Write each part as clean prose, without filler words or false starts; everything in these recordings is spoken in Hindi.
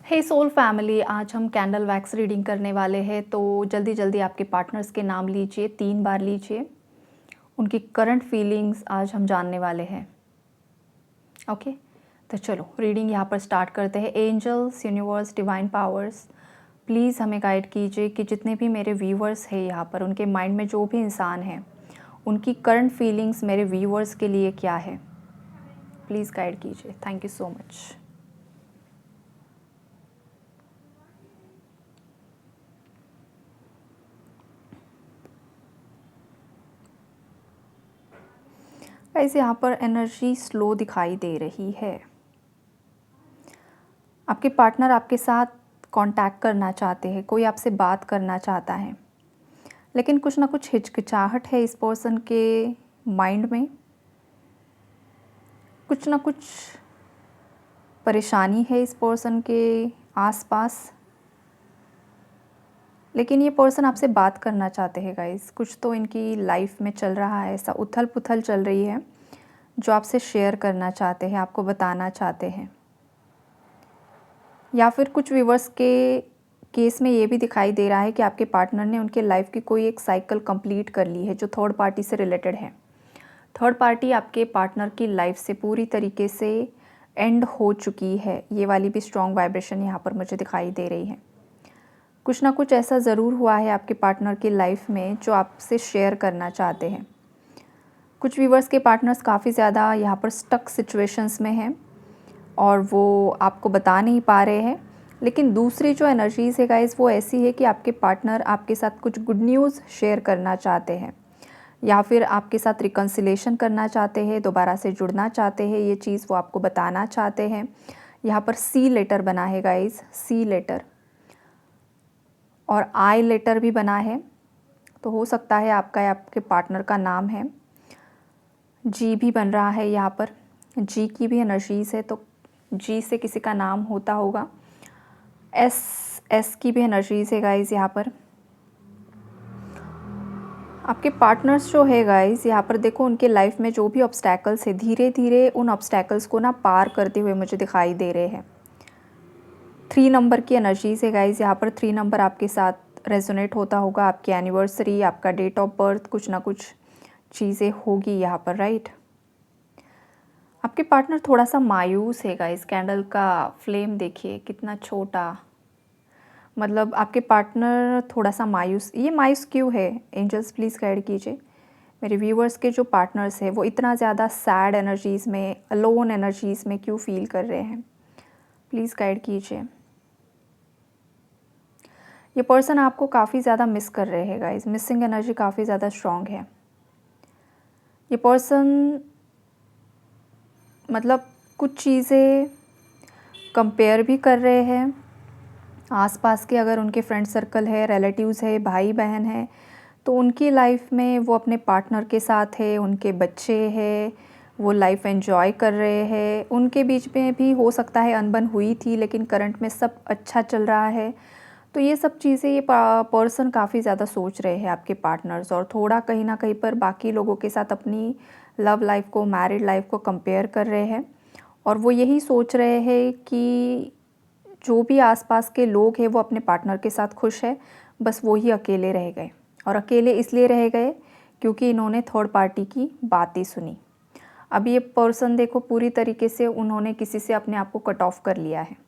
हे सोल फैमिली, आज हम कैंडल वैक्स रीडिंग करने वाले हैं। तो जल्दी जल्दी आपके पार्टनर्स के नाम लीजिए, 3 बार लीजिए। उनकी करंट फीलिंग्स आज हम जानने वाले हैं। ओके, तो चलो रीडिंग यहाँ पर स्टार्ट करते हैं। Angels, universe, divine powers, please हमें गाइड कीजिए कि जितने भी मेरे व्यूवर्स हैं यहाँ पर, उनके माइंड में जो भी इंसान है, उनकी करंट फीलिंग्स मेरे व्यूवर्स के लिए क्या है, प्लीज़ गाइड कीजिए। Thank you so much. Guys, यहाँ पर एनर्जी स्लो दिखाई दे रही है। आपके पार्टनर आपके साथ कांटेक्ट करना चाहते हैं, कोई आपसे बात करना चाहता है, लेकिन कुछ ना कुछ हिचकिचाहट है इस पर्सन के माइंड में। कुछ ना कुछ परेशानी है इस पर्सन के आसपास, लेकिन ये पर्सन आपसे बात करना चाहते हैं गाइस। कुछ तो इनकी लाइफ में चल रहा है, ऐसा उथल पुथल चल रही है जो आपसे शेयर करना चाहते हैं, आपको बताना चाहते हैं। या फिर कुछ व्यूवर्स के केस में ये भी दिखाई दे रहा है कि आपके पार्टनर ने उनके लाइफ की कोई एक साइकिल कंप्लीट कर ली है जो थर्ड पार्टी से रिलेटेड है। थर्ड पार्टी आपके पार्टनर की लाइफ से पूरी तरीके से एंड हो चुकी है। ये वाली भी स्ट्रॉन्ग वाइब्रेशन यहाँ पर मुझे दिखाई दे रही है। कुछ ना कुछ ऐसा ज़रूर हुआ है आपके पार्टनर की लाइफ में जो आपसे शेयर करना चाहते हैं। कुछ व्यूवर्स के पार्टनर्स काफ़ी ज़्यादा यहाँ पर स्टक सिचुएशंस में हैं और वो आपको बता नहीं पा रहे हैं। लेकिन दूसरी जो एनर्जीज़ है गाइस, वो ऐसी है कि आपके पार्टनर आपके साथ कुछ गुड न्यूज़ शेयर करना चाहते हैं, या फिर आपके साथ रिकन्सिलेशन करना चाहते हैं, दोबारा से जुड़ना चाहते हैं। ये चीज़ वो आपको बताना चाहते हैं। यहाँ पर सी लेटर बना है गाइस, सी लेटर, और आई लेटर भी बना है। तो हो सकता है आपका या आपके पार्टनर का नाम है। जी भी बन रहा है यहाँ पर, जी की भी एनर्जीज़ है, तो जी से किसी का नाम होता होगा। एस की भी एनर्जीज़ है गाइस यहाँ पर। आपके पार्टनर्स जो है गाइस, यहाँ पर देखो उनके लाइफ में जो भी ऑब्स्टैकल्स है, धीरे धीरे उन ऑब्स्टैकल्स को ना पार करते हुए मुझे दिखाई दे रहे हैं। 3 नंबर की एनर्जीज़ है गाइस यहाँ पर। 3 नंबर आपके साथ रेजोनेट होता होगा। आपकी एनिवर्सरी, आपका डेट ऑफ बर्थ, कुछ ना कुछ चीज़ें होगी यहाँ पर, राइट। आपके पार्टनर थोड़ा सा मायूस है गाइस। कैंडल का फ्लेम देखिए कितना छोटा, मतलब आपके पार्टनर थोड़ा सा मायूस। ये मायूस क्यों है? एंजल्स प्लीज़ गाइड कीजिए। मेरे व्यूवर्स के जो पार्टनर्स हैं वो इतना ज़्यादा सैड एनर्जीज़ में, अलोन एनर्जीज़ में क्यों फील कर रहे हैं, प्लीज़ गाइड कीजिए। ये पर्सन आपको काफ़ी ज़्यादा मिस कर रहे हैं गाइस। मिसिंग एनर्जी काफ़ी ज़्यादा स्ट्रॉन्ग है। ये पर्सन मतलब कुछ चीज़ें कंपेयर भी कर रहे हैं। आसपास के अगर उनके फ्रेंड सर्कल है, रिलेटिव्स है, भाई बहन है, तो उनकी लाइफ में वो अपने पार्टनर के साथ है, उनके बच्चे हैं, वो लाइफ एंजॉय कर रहे हैं। उनके बीच में भी हो सकता है अनबन हुई थी, लेकिन करंट में सब अच्छा चल रहा है। तो ये सब चीज़ें ये पर्सन काफ़ी ज़्यादा सोच रहे हैं आपके पार्टनर्स, और थोड़ा कहीं ना कहीं पर बाकी लोगों के साथ अपनी लव लाइफ को, मैरिड लाइफ को कंपेयर कर रहे हैं। और वो यही सोच रहे हैं कि जो भी आसपास के लोग हैं वो अपने पार्टनर के साथ खुश है, बस वो ही अकेले रह गए। और अकेले इसलिए रह गए क्योंकि इन्होंने थर्ड पार्टी की बातें सुनी। अब ये पर्सन देखो पूरी तरीके से उन्होंने किसी से अपने आप को कट ऑफ कर लिया है।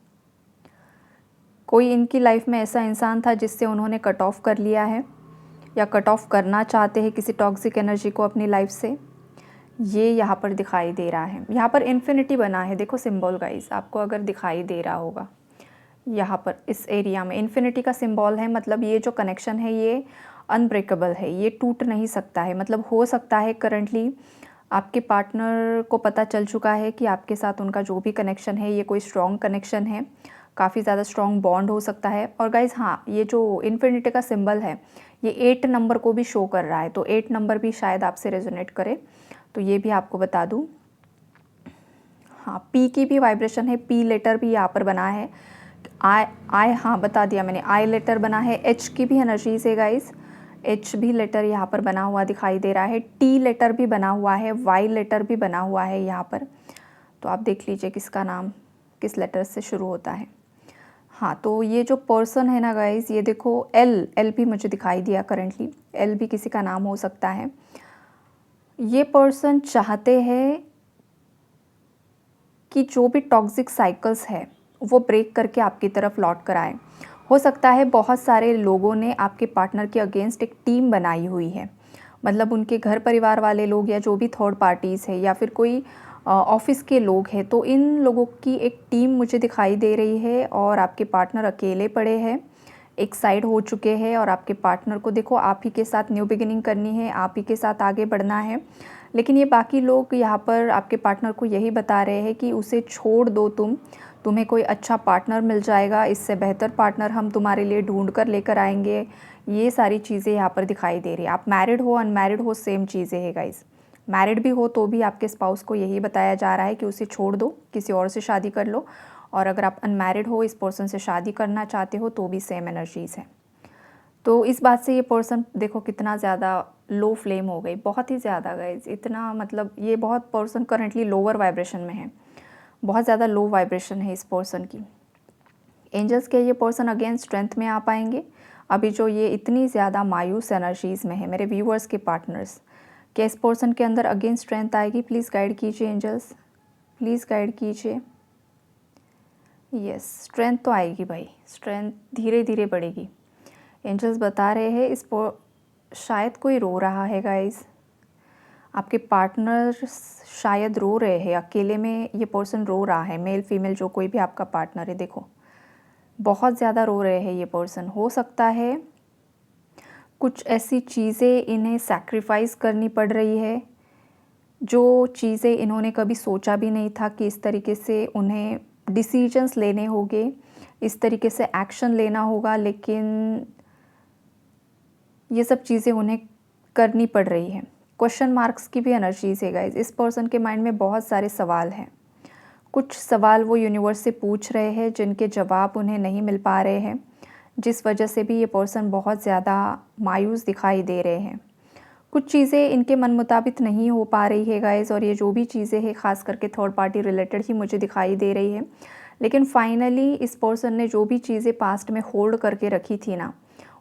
कोई इनकी लाइफ में ऐसा इंसान था जिससे उन्होंने कट ऑफ कर लिया है, या कट ऑफ करना चाहते हैं किसी टॉक्सिक एनर्जी को अपनी लाइफ से। ये यहाँ पर दिखाई दे रहा है। यहाँ पर इन्फिनिटी बना है, देखो सिंबल गाइस, आपको अगर दिखाई दे रहा होगा यहाँ पर इस एरिया में इन्फिनिटी का सिंबल है। मतलब ये जो कनेक्शन है ये अनब्रेकेबल है, ये टूट नहीं सकता है। मतलब हो सकता है करंटली आपके पार्टनर को पता चल चुका है कि आपके साथ उनका जो भी कनेक्शन है ये कोई स्ट्रॉन्ग कनेक्शन है, काफ़ी ज़्यादा स्ट्रॉन्ग बॉन्ड हो सकता है। और गाइज हाँ, ये जो इन्फिनिटी का सिंबल है ये 8 नंबर को भी शो कर रहा है, तो 8 नंबर भी शायद आपसे रेजोनेट करे, तो ये भी आपको बता दूँ। हाँ, पी की भी वाइब्रेशन है, पी लेटर भी यहाँ पर बना है। आई हाँ बता दिया मैंने, आई लेटर बना है। एच की भी एनर्जीज है गाइस, एच भी लेटर यहाँ पर बना हुआ दिखाई दे रहा है। टी लेटर भी बना हुआ है, वाई लेटर भी बना हुआ है यहाँ पर। तो आप देख लीजिए किसका नाम किस लेटर से शुरू होता है। हाँ, तो ये जो पर्सन है ना गाइज़, ये देखो एल भी मुझे दिखाई दिया करेंटली, एल भी किसी का नाम हो सकता है। ये पर्सन चाहते हैं कि जो भी टॉक्सिक साइकिल्स है वो ब्रेक करके आपकी तरफ लौट कर आए। हो सकता है बहुत सारे लोगों ने आपके पार्टनर के अगेंस्ट एक टीम बनाई हुई है, मतलब उनके घर परिवार वाले लोग या जो भी थर्ड पार्टीज़ है या फिर कोई ऑफिस के लोग हैं, तो इन लोगों की एक टीम मुझे दिखाई दे रही है और आपके पार्टनर अकेले पड़े हैं, एक साइड हो चुके हैं और आपके पार्टनर को देखो आप ही के साथ न्यू बिगिनिंग करनी है, आप ही के साथ आगे बढ़ना है। लेकिन ये बाकी लोग यहाँ पर आपके पार्टनर को यही बता रहे हैं कि उसे छोड़ दो, तुम्हें कोई अच्छा पार्टनर मिल जाएगा, इससे बेहतर पार्टनर हम तुम्हारे लिए ढूंढ कर लेकर आएंगे। ये सारी चीज़ें यहाँ पर दिखाई दे रही है। आप मैरिड हो अनमैरिड हो सेम चीज़ें है गाइज़। मैरिड भी हो तो भी आपके स्पाउस को यही बताया जा रहा है कि उसे छोड़ दो, किसी और से शादी कर लो। और अगर आप अनमैरिड हो, इस पर्सन से शादी करना चाहते हो, तो भी सेम एनर्जीज़ है। तो इस बात से ये पर्सन देखो कितना ज़्यादा लो फ्लेम हो गई, बहुत ही ज़्यादा गाइज, इतना मतलब ये बहुत पर्सन करंटली लोअर वाइब्रेशन में है, बहुत ज़्यादा लो वाइब्रेशन है इस पर्सन की। एंजल्स के ये पर्सन अगेन स्ट्रेंथ में आ पाएंगे। अभी जो ये इतनी ज़्यादा मायूस एनर्जीज़ में है मेरे व्यूअर्स के पार्टनर्स, क्या इस पर्सन के अंदर अगेन स्ट्रेंथ आएगी? प्लीज़ गाइड कीजिए एंजल्स, प्लीज़ गाइड कीजिए। यस, स्ट्रेंथ तो आएगी भाई, स्ट्रेंथ धीरे धीरे बढ़ेगी। एंजल्स बता रहे हैं इस शायद कोई रो रहा है गाइस, आपके पार्टनर शायद रो रहे हैं, अकेले में ये पर्सन रो रहा है, मेल फीमेल जो कोई भी आपका पार्टनर है, देखो बहुत ज़्यादा रो रहे हैं ये पर्सन। हो सकता है कुछ ऐसी चीज़ें इन्हें सैक्रिफाइस करनी पड़ रही है, जो चीज़ें इन्होंने कभी सोचा भी नहीं था कि इस तरीके से उन्हें डिसीजंस लेने होंगे, इस तरीके से एक्शन लेना होगा, लेकिन ये सब चीज़ें उन्हें करनी पड़ रही है। क्वेश्चन मार्क्स की भी एनर्जीज है गाइज, इस पर्सन के माइंड में बहुत सारे सवाल हैं, कुछ सवाल वो यूनिवर्स से पूछ रहे हैं जिनके जवाब उन्हें नहीं मिल पा रहे हैं, जिस वजह से भी ये पर्सन बहुत ज़्यादा मायूस दिखाई दे रहे हैं। कुछ चीज़ें इनके मन मुताबिक नहीं हो पा रही है गाइज, और ये जो भी चीज़ें हैं ख़ास करके थर्ड पार्टी रिलेटेड ही मुझे दिखाई दे रही है। लेकिन फाइनली इस पर्सन ने जो भी चीज़ें पास्ट में होल्ड करके रखी थी ना,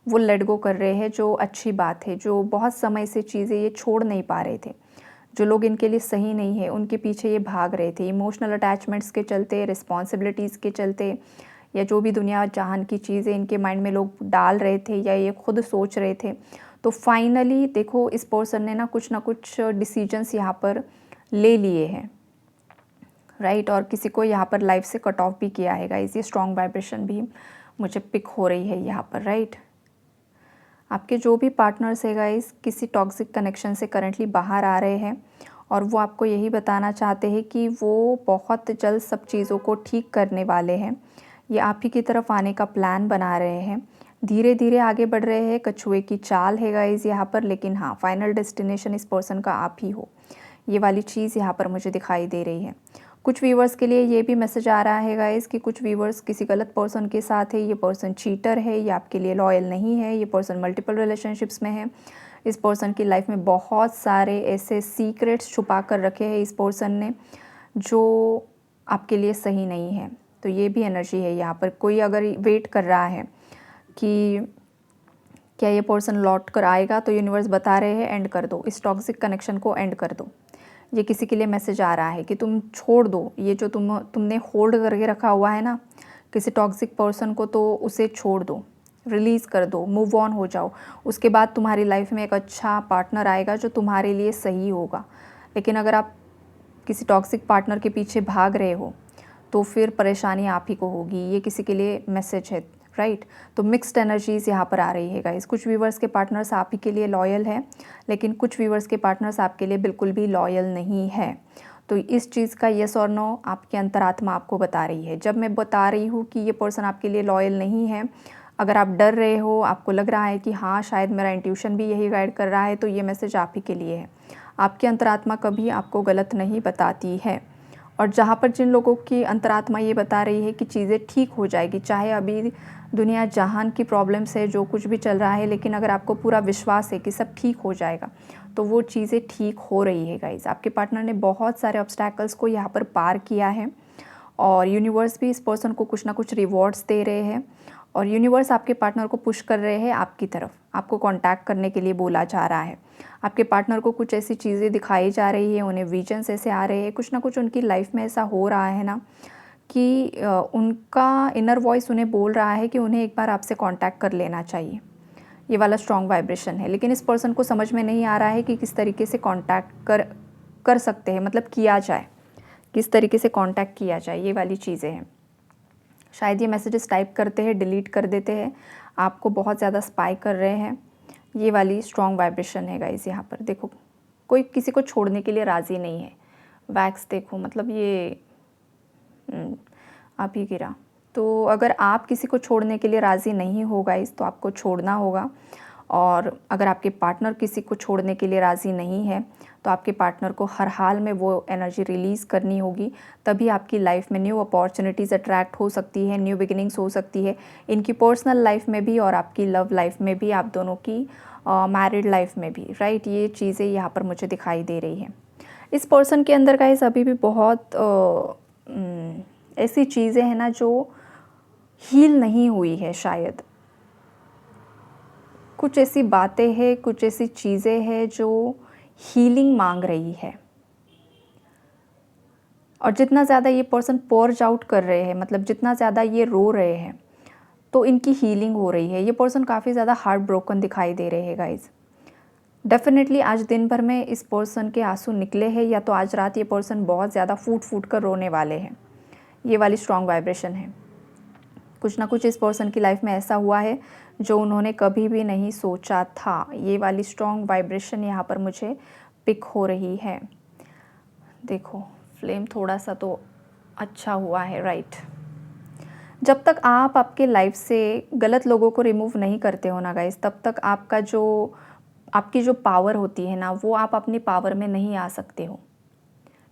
वो लेट गो कर रहे हैं, जो अच्छी बात है। जो बहुत समय से चीज़ें ये छोड़ नहीं पा रहे थे, जो लोग इनके लिए सही नहीं है उनके पीछे ये भाग रहे थे, इमोशनल अटैचमेंट्स के चलते, रिस्पॉन्सिबिलिटीज़ के चलते, या जो भी दुनिया जहान की चीज़ें इनके माइंड में लोग डाल रहे थे या ये खुद सोच रहे थे। तो फाइनली देखो इस पर्सन ने ना कुछ डिसीजंस यहाँ पर ले लिए हैं, राइट। और किसी को यहाँ पर लाइफ से कट ऑफ भी किया है गाइस, ये स्ट्रॉन्ग वाइब्रेशन भी मुझे पिक हो रही है यहाँ पर, राइट। आपके जो भी पार्टनर्स है गाइस किसी टॉक्सिक कनेक्शन से करंटली बाहर आ रहे हैं, और वो आपको यही बताना चाहते हैं कि वो बहुत जल्द सब चीज़ों को ठीक करने वाले हैं। ये आप ही की तरफ आने का प्लान बना रहे हैं, धीरे धीरे आगे बढ़ रहे हैं, कछुए की चाल है गाइस यहाँ पर। लेकिन हाँ, फाइनल डेस्टिनेशन इस पर्सन का आप ही हो, ये वाली चीज़ यहाँ पर मुझे दिखाई दे रही है। कुछ व्यूवर्स के लिए ये भी मैसेज आ रहा है गाइस कि कुछ व्यूवर्स किसी गलत पर्सन के साथ है, ये पर्सन चीटर है, ये आपके लिए लॉयल नहीं है, ये पर्सन मल्टीपल रिलेशनशिप्स में है। इस पर्सन की लाइफ में बहुत सारे ऐसे सीक्रेट्स छुपा कर रखे हैं इस पर्सन ने, जो आपके लिए सही नहीं है। तो ये भी एनर्जी है यहाँ पर। कोई अगर वेट कर रहा है कि क्या ये पर्सन लौट कर आएगा, तो यूनिवर्स बता रहे हैं एंड कर दो, इस टॉक्सिक कनेक्शन को एंड कर दो। ये किसी के लिए मैसेज आ रहा है कि तुम छोड़ दो, ये जो तुमने होल्ड करके रखा हुआ है ना किसी टॉक्सिक पर्सन को, तो उसे छोड़ दो, रिलीज़ कर दो, मूव ऑन हो जाओ। उसके बाद तुम्हारी लाइफ में एक अच्छा पार्टनर आएगा जो तुम्हारे लिए सही होगा। लेकिन अगर आप किसी टॉक्सिक पार्टनर के पीछे भाग रहे हो तो फिर परेशानी आप ही को होगी, ये किसी के लिए मैसेज है, राइट। तो मिक्स्ड एनर्जीज़ यहाँ पर आ रही है गाइस। कुछ व्यूवर्स के पार्टनर्स आप ही के लिए लॉयल है, लेकिन कुछ व्यूवर्स के पार्टनर्स आपके लिए बिल्कुल भी लॉयल नहीं है। तो इस चीज़ का येस और नो आपकी अंतरात्मा आपको बता रही है। जब मैं बता रही हूँ कि ये पर्सन आपके लिए लॉयल नहीं है, अगर आप डर रहे हो, आपको लग रहा है कि हाँ शायद मेरा इंट्यूशन भी यही गाइड कर रहा है, तो ये मैसेज आप ही के लिए है। आपकी अंतरात्मा कभी आपको गलत नहीं बताती है। और जहाँ पर जिन लोगों की अंतरात्मा ये बता रही है कि चीज़ें ठीक हो जाएगी, चाहे अभी दुनिया जहान की प्रॉब्लम्स है, जो कुछ भी चल रहा है, लेकिन अगर आपको पूरा विश्वास है कि सब ठीक हो जाएगा, तो वो चीज़ें ठीक हो रही है गाइस। आपके पार्टनर ने बहुत सारे ऑब्स्टैकल्स को यहाँ पर पार किया है, और यूनिवर्स भी इस पर्सन को कुछ ना कुछ रिवॉर्ड्स दे रहे हैं और यूनिवर्स आपके पार्टनर को पुश कर रहे हैं आपकी तरफ, आपको कांटेक्ट करने के लिए बोला जा रहा है। आपके पार्टनर को कुछ ऐसी चीज़ें दिखाई जा रही है, उन्हें विजन्स ऐसे आ रहे हैं, कुछ ना कुछ उनकी लाइफ में ऐसा हो रहा है ना कि उनका इनर वॉइस उन्हें बोल रहा है कि उन्हें एक बार आपसे कांटेक्ट कर लेना चाहिए। ये वाला स्ट्रॉन्ग वाइब्रेशन है, लेकिन इस पर्सन को समझ में नहीं आ रहा है कि किस तरीके से कांटेक्ट कर सकते हैं, मतलब किया जाए, किस तरीके से कांटेक्ट किया जाए, ये वाली चीज़ें हैं। शायद ये मैसेजेस टाइप करते हैं, डिलीट कर देते हैं, आपको बहुत ज़्यादा स्पाई कर रहे हैं। ये वाली स्ट्रॉन्ग वाइब्रेशन है गाइस। यहाँ पर देखो, कोई किसी को छोड़ने के लिए राज़ी नहीं है। वैक्स देखो, मतलब ये आप ही गिरा। तो अगर आप किसी को छोड़ने के लिए राज़ी नहीं हो गाइस, तो आपको छोड़ना होगा। और अगर आपके पार्टनर किसी को छोड़ने के लिए राज़ी नहीं है, तो आपके पार्टनर को हर हाल में वो एनर्जी रिलीज़ करनी होगी, तभी आपकी लाइफ में न्यू अपॉर्चुनिटीज़ अट्रैक्ट हो सकती है, न्यू बिगिनिंग्स हो सकती है, इनकी पर्सनल लाइफ में भी और आपकी लव लाइफ में भी, आप दोनों की मैरिड लाइफ में भी, राइट। ये चीज़ें यहाँ पर मुझे दिखाई दे रही हैं। इस पर्सन के अंदर गाइस अभी भी बहुत ऐसी चीज़ें हैं ना जो हील नहीं हुई है। शायद कुछ ऐसी बातें हैं, कुछ ऐसी चीज़ें हैं जो हीलिंग मांग रही है। और जितना ज़्यादा ये पर्सन पोर्ज आउट कर रहे हैं, मतलब जितना ज़्यादा ये रो रहे हैं, तो इनकी हीलिंग हो रही है। ये पर्सन काफ़ी ज़्यादा हार्ट ब्रोकन दिखाई दे रहे हैं गाइज। डेफिनेटली आज दिन भर में इस पर्सन के आंसू निकले हैं, या तो आज रात ये पर्सन बहुत ज़्यादा फूट फूट कर रोने वाले हैं। ये वाली स्ट्रॉन्ग वाइब्रेशन है। कुछ ना कुछ इस पर्सन की लाइफ में ऐसा हुआ है जो उन्होंने कभी भी नहीं सोचा था। ये वाली स्ट्रॉन्ग वाइब्रेशन यहाँ पर मुझे पिक हो रही है। देखो, फ्लेम थोड़ा सा तो अच्छा हुआ है, राइट। जब तक आप आपके लाइफ से गलत लोगों को रिमूव नहीं करते हो ना गाइस, तब तक आपकी जो पावर होती है ना, वो आप अपनी पावर में नहीं आ सकते हो।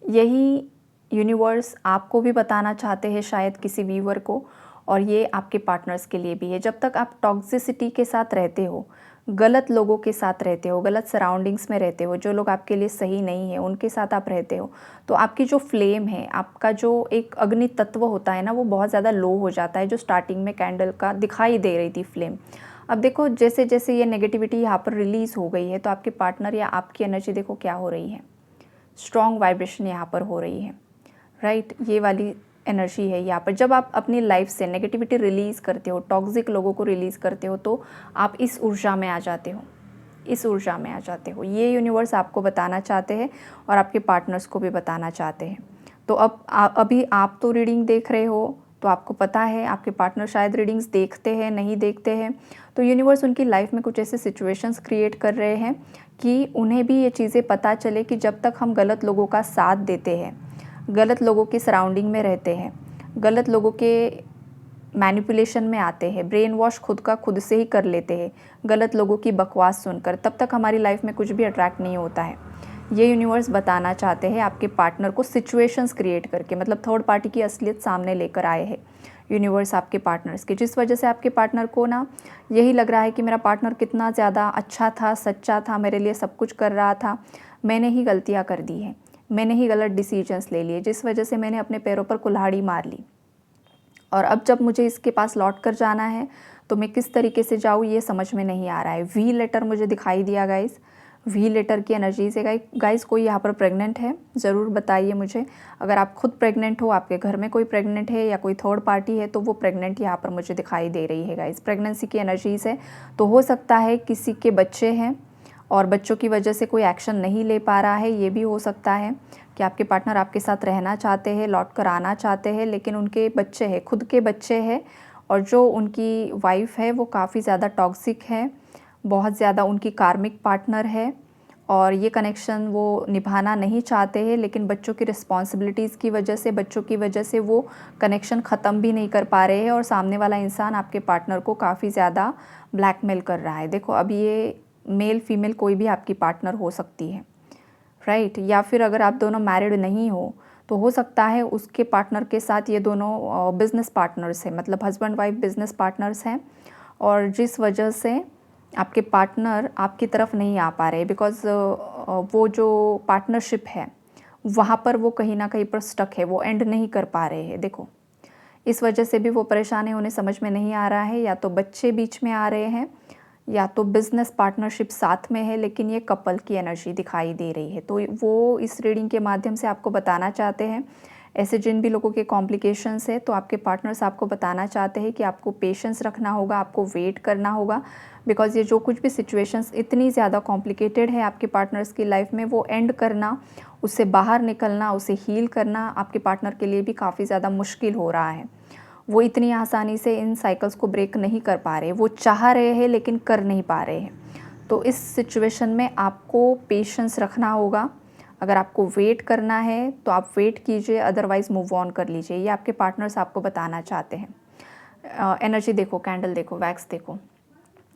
यही यूनिवर्स आपको भी बताना चाहते हैं शायद किसी व्यूअर को, और ये आपके पार्टनर्स के लिए भी है। जब तक आप टॉक्सिसिटी के साथ रहते हो, गलत लोगों के साथ रहते हो, गलत सराउंडिंग्स में रहते हो, जो लोग आपके लिए सही नहीं है उनके साथ आप रहते हो, तो आपकी जो फ्लेम है, आपका जो एक अग्नि तत्व होता है ना, वो बहुत ज़्यादा लो हो जाता है। जो स्टार्टिंग में कैंडल का दिखाई दे रही थी फ्लेम, अब देखो जैसे जैसे ये नेगेटिविटी यहाँ पर रिलीज़ हो गई है, तो आपके पार्टनर या आपकी एनर्जी देखो क्या हो रही है, स्ट्रॉन्ग वाइब्रेशन यहाँ पर हो रही है, राइट। ये वाली एनर्जी है यहाँ पर। जब आप अपनी लाइफ से नेगेटिविटी रिलीज़ करते हो, टॉक्सिक लोगों को रिलीज़ करते हो, तो आप इस ऊर्जा में आ जाते हो, इस ऊर्जा में आ जाते हो। ये यूनिवर्स आपको बताना चाहते हैं और आपके पार्टनर्स को भी बताना चाहते हैं। तो अभी आप तो रीडिंग देख रहे हो, तो आपको पता है, आपके पार्टनर शायद रीडिंग्स देखते हैं, नहीं देखते हैं। तो यूनिवर्स उनकी लाइफ में कुछ ऐसे सिचुएशंस क्रिएट कर रहे हैं कि उन्हें भी ये चीज़ें पता चले कि जब तक हम गलत लोगों का साथ देते हैं, गलत लोगों की सराउंडिंग में रहते हैं, गलत लोगों के मैनिपुलेशन में आते हैं, ब्रेन वॉश खुद का खुद से ही कर लेते हैं गलत लोगों की बकवास सुनकर, तब तक हमारी लाइफ में कुछ भी अट्रैक्ट नहीं होता है। ये यूनिवर्स बताना चाहते हैं आपके पार्टनर को सिचुएशंस क्रिएट करके, मतलब थर्ड पार्टी की असलियत सामने लेकर आए हैं यूनिवर्स आपके पार्टनर्स के, जिस वजह से आपके पार्टनर को ना यही लग रहा है कि मेरा पार्टनर कितना ज़्यादा अच्छा था, सच्चा था, मेरे लिए सब कुछ कर रहा था, मैंने ही गलतियाँ कर दी हैं, मैंने ही गलत डिसीजंस ले लिए, जिस वजह से मैंने अपने पैरों पर कुल्हाड़ी मार ली। और अब जब मुझे इसके पास लौट कर जाना है, तो मैं किस तरीके से जाऊँ ये समझ में नहीं आ रहा है। वी लेटर मुझे दिखाई दिया गाइस, वी लेटर की एनर्जी से। गाइस कोई यहाँ पर प्रेग्नेंट है, ज़रूर बताइए मुझे। अगर आप खुद प्रेग्नेंट हो, आपके घर में कोई प्रेग्नेंट है या कोई थर्ड पार्टी है, तो वो प्रेग्नेंट यहाँ पर मुझे दिखाई दे रही है गाइस। प्रेगनेंसी की एनर्जीज़ है, तो हो सकता है किसी के बच्चे हैं और बच्चों की वजह से कोई एक्शन नहीं ले पा रहा है। ये भी हो सकता है कि आपके पार्टनर आपके साथ रहना चाहते हैं, लौट कर आना चाहते हैं, लेकिन उनके बच्चे हैं, खुद के बच्चे हैं, और जो उनकी वाइफ है वो काफ़ी ज़्यादा टॉक्सिक है, बहुत ज़्यादा उनकी कार्मिक पार्टनर है, और ये कनेक्शन वो निभाना नहीं चाहते हैं, लेकिन बच्चों की रिस्पॉन्सिबिलिटीज़ की वजह से, बच्चों की वजह से वो कनेक्शन ख़त्म भी नहीं कर पा रहे हैं, और सामने वाला इंसान आपके पार्टनर को काफ़ी ज़्यादा ब्लैकमेल कर रहा है। देखो, अब ये मेल फीमेल कोई भी आपकी पार्टनर हो सकती है, राइट। या फिर अगर आप दोनों मैरिड नहीं हो सकता है उसके पार्टनर के साथ ये दोनों बिजनेस पार्टनर्स हैं, मतलब हस्बैंड वाइफ बिजनेस पार्टनर्स हैं, और जिस वजह से आपके पार्टनर आपकी तरफ नहीं आ पा रहे, बिकॉज़ वो जो पार्टनरशिप है वहाँ पर वो कहीं ना कहीं पर स्टक है, वो एंड नहीं कर पा रहे हैं। देखो इस वजह से भी वो परेशान है, उन्हें समझ में नहीं आ रहा है, या तो बच्चे बीच में आ रहे हैं या तो बिज़नेस पार्टनरशिप साथ में है, लेकिन ये कपल की एनर्जी दिखाई दे रही है। तो वो इस रीडिंग के माध्यम से आपको बताना चाहते हैं, ऐसे जिन भी लोगों के कॉम्प्लिकेशंस है तो आपके पार्टनर्स आपको बताना चाहते हैं कि आपको पेशेंस रखना होगा, आपको वेट करना होगा, बिकॉज़ ये जो कुछ भी सिचुएशंस इतनी ज़्यादा कॉम्प्लिकेटेड है आपके पार्टनर्स की लाइफ में, वो एंड करना, उससे बाहर निकलना, उसे हील करना आपके पार्टनर के लिए भी काफ़ी ज़्यादा मुश्किल हो रहा है। वो इतनी आसानी से इन साइकिल्स को ब्रेक नहीं कर पा रहे, वो चाह रहे हैं लेकिन कर नहीं पा रहे हैं। तो इस सिचुएशन में आपको पेशेंस रखना होगा। अगर आपको वेट करना है तो आप वेट कीजिए, अदरवाइज़ मूव ऑन कर लीजिए, ये आपके पार्टनर्स आपको बताना चाहते हैं। एनर्जी देखो, कैंडल देखो, वैक्स देखो,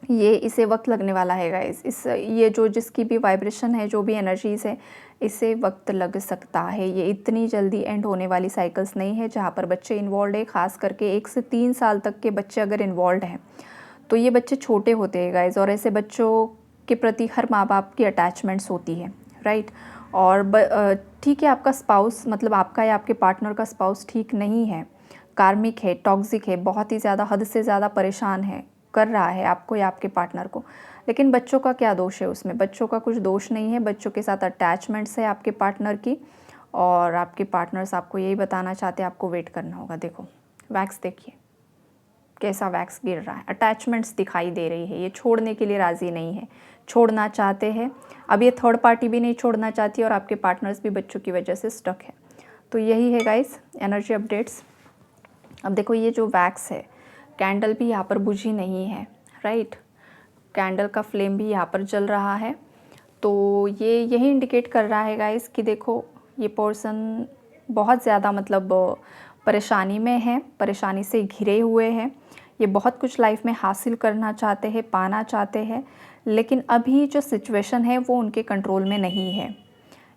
ये इसे वक्त लगने वाला है गाइस। इस ये जो जिसकी भी वाइब्रेशन है, जो भी एनर्जीज़ है, इसे वक्त लग सकता है। ये इतनी जल्दी एंड होने वाली साइकिल्स नहीं है जहाँ पर बच्चे इन्वॉल्व है। ख़ास करके 1 से 3 साल तक के बच्चे अगर इन्वॉल्व हैं तो ये बच्चे छोटे होते हैं गाइस, और ऐसे बच्चों के प्रति हर माँ बाप की अटैचमेंट्स होती है, राइट। और ठीक है, आपका स्पाउस मतलब आपका या आपके पार्टनर का स्पाउस ठीक नहीं है, कार्मिक है, टॉक्सिक है, बहुत ही ज़्यादा हद से ज़्यादा परेशान है कर रहा है आपको या आपके पार्टनर को, लेकिन बच्चों का क्या दोष है उसमें? बच्चों का कुछ दोष नहीं है, बच्चों के साथ अटैचमेंट्स है आपके पार्टनर की, और आपके पार्टनर्स आपको यही बताना चाहते हैं, आपको वेट करना होगा। देखो वैक्स देखिए कैसा वैक्स गिर रहा है, अटैचमेंट्स दिखाई दे रही है, ये छोड़ने के लिए राज़ी नहीं है, छोड़ना चाहते हैं। अब ये थर्ड पार्टी भी नहीं छोड़ना चाहती और आपके पार्टनर्स भी बच्चों की वजह से स्टक है। तो यही है गाइस एनर्जी अपडेट्स। अब देखो ये जो वैक्स है, कैंडल भी यहाँ पर बुझी नहीं है, राइट, कैंडल का फ्लेम भी यहाँ पर जल रहा है। तो ये यही इंडिकेट कर रहा है गाइस कि देखो ये पर्सन बहुत ज़्यादा मतलब परेशानी में है, परेशानी से घिरे हुए हैं। ये बहुत कुछ लाइफ में हासिल करना चाहते हैं, पाना चाहते हैं, लेकिन अभी जो सिचुएशन है वो उनके कंट्रोल में नहीं है।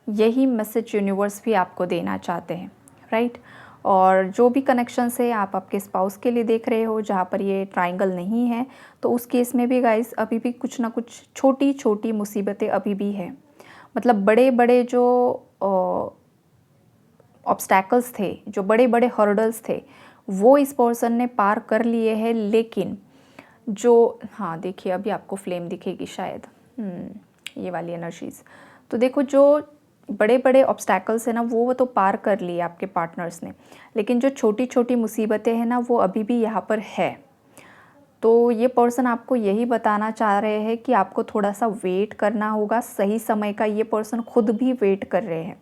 यही मैसेज यूनिवर्स भी आपको देना चाहते हैं, राइट। और जो भी कनेक्शंस है आप आपके स्पाउस के लिए देख रहे हो, जहाँ पर ये ट्रायंगल नहीं है, तो उस केस में भी गाइस अभी भी कुछ ना कुछ छोटी छोटी मुसीबतें अभी भी है। मतलब बड़े बड़े जो ऑब्स्टैकल्स थे, जो बड़े बड़े हर्डल्स थे, वो इस पर्सन ने पार कर लिए हैं, लेकिन जो, हाँ देखिए अभी आपको फ्लेम दिखेगी शायद, ये वाली एनर्जीज़। तो देखो जो बड़े बड़े ऑब्स्टैकल्स है ना, वो तो पार कर लिए आपके पार्टनर्स ने, लेकिन जो छोटी छोटी मुसीबतें हैं ना, वो अभी भी यहाँ पर है। तो ये पर्सन आपको यही बताना चाह रहे हैं कि आपको थोड़ा सा वेट करना होगा, सही समय का। ये पर्सन खुद भी वेट कर रहे हैं,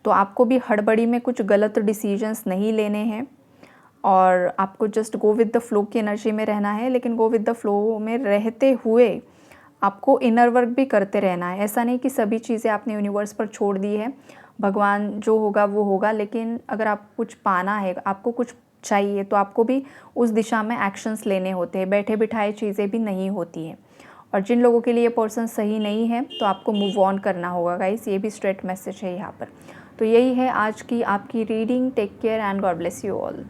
तो आपको भी हड़बड़ी में कुछ गलत डिसीजंस नहीं लेने हैं, और आपको just go with the flow की एनर्जी में रहना है। लेकिन गो विद द फ्लो में रहते हुए आपको इनर वर्क भी करते रहना है। ऐसा नहीं कि सभी चीज़ें आपने यूनिवर्स पर छोड़ दी है, भगवान जो होगा वो होगा, लेकिन अगर आपको कुछ पाना है, आपको कुछ चाहिए, तो आपको भी उस दिशा में एक्शंस लेने होते हैं। बैठे बिठाए चीज़ें भी नहीं होती हैं। और जिन लोगों के लिए ये पर्सन सही नहीं है तो आपको मूव ऑन करना होगा गाइस, ये भी स्ट्रेट मैसेज है यहाँ पर। तो यही है आज की आपकी reading. Take care and God bless you all.